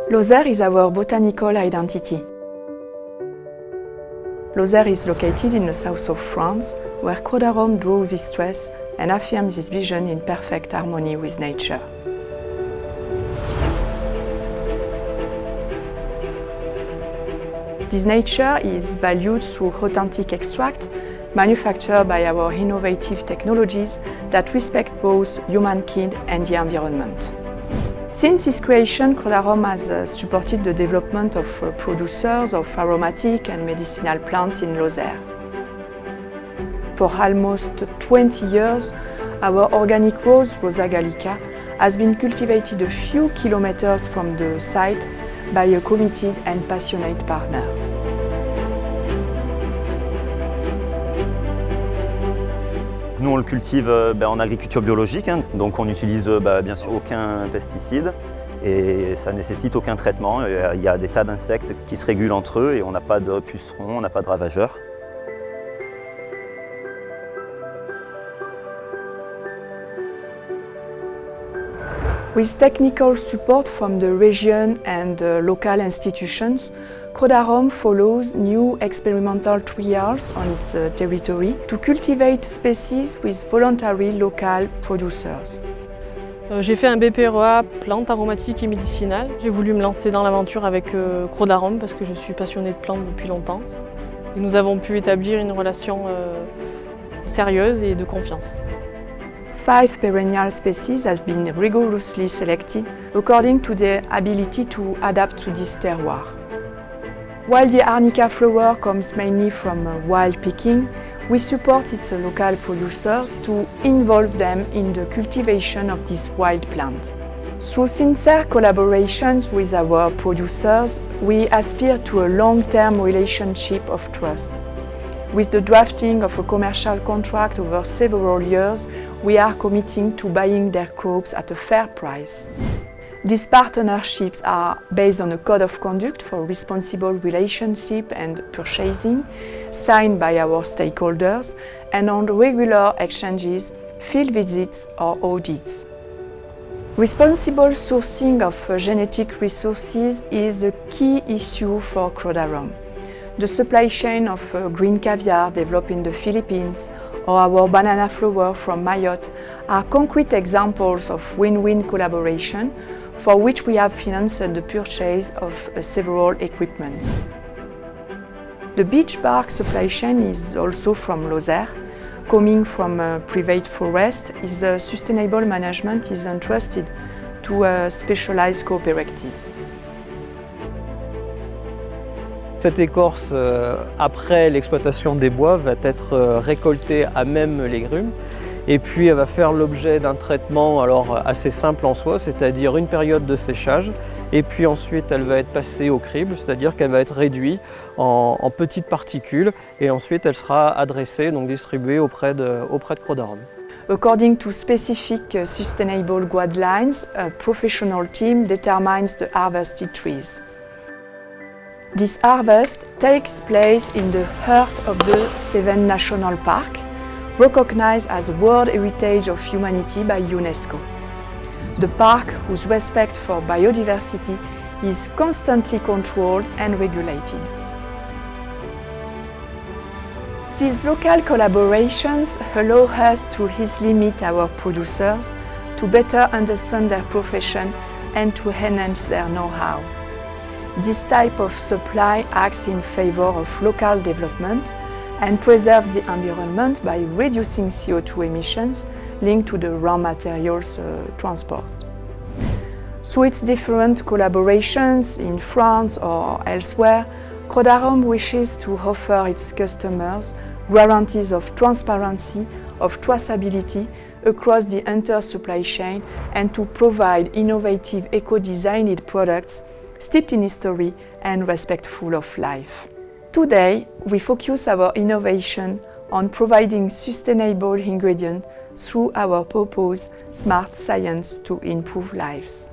Lozère is our botanical identity. Lozère is located in the south of France, where Croda-Rome draws its stress and affirms its vision in perfect harmony with nature. This nature is valued through authentic extract, manufactured by our innovative technologies that respect both humankind and the environment. Since its creation, Croda-Rome has supported the development of producers of aromatic and medicinal plants in Lozère. For almost 20 years, our organic rose, Rosa gallica, has been cultivated a few kilometers from the site by a committed and passionate partner. Nous, on le cultive en agriculture biologique, donc on n'utilise bien sûr aucun pesticide et ça ne nécessite aucun traitement. Il y a des tas d'insectes qui se régulent entre eux et on n'a pas de pucerons, on n'a pas de ravageurs. With technical support from the region and local institutions, Croda-Rome follows new experimental trials on its territory to cultivate species with voluntary local producers. J'ai fait un BPREA plantes aromatiques et médicinales. J'ai voulu me lancer dans l'aventure avec Croda-Rome parce que je suis passionnée de plantes depuis longtemps. Et nous avons pu établir une relation sérieuse et de confiance. 5 perennial species have been rigorously selected according to their ability to adapt to this terroir. While the Arnica flower comes mainly from wild picking, we support its local producers to involve them in the cultivation of this wild plant. Through sincere collaborations with our producers, we aspire to a long-term relationship of trust. With the drafting of a commercial contract over several years, we are committing to buying their crops at a fair price. These partnerships are based on a code of conduct for responsible relationship and purchasing, signed by our stakeholders, and on regular exchanges, field visits or audits. Responsible sourcing of genetic resources is a key issue for Croda-Rome. The supply chain of green caviar developed in the Philippines or our banana flower from Mayotte are concrete examples of win-win collaboration for which we have financed the purchase of several equipments. The beech bark supply chain is also from Lozère. Coming from a private forest, its sustainable management is entrusted to a specialized cooperative. Cette écorce, après l'exploitation des bois, va être récoltée à même les grumes et puis elle va faire l'objet d'un traitement assez simple en soi, c'est-à-dire une période de séchage et puis ensuite elle va être passée au crible, c'est-à-dire qu'elle va être réduite en petites particules et ensuite elle sera adressée, donc distribuée auprès de Croda-Rome. According to specific sustainable guidelines, a professional team determines the harvested trees. This harvest takes place in the heart of the Cévennes National Park, recognized as World Heritage of Humanity by UNESCO. The park, whose respect for biodiversity is constantly controlled and regulated. These local collaborations allow us to easily meet our producers, to better understand their profession and to enhance their know-how. This type of supply acts in favor of local development and preserves the environment by reducing CO2 emissions linked to the raw materials transport. Through its different collaborations in France or elsewhere, Croda-Rome wishes to offer its customers guarantees of transparency, of traceability across the entire supply chain and to provide innovative eco-designed products steeped in history and respectful of life. Today, we focus our innovation on providing sustainable ingredients through our purpose, Smart Science to Improve Lives.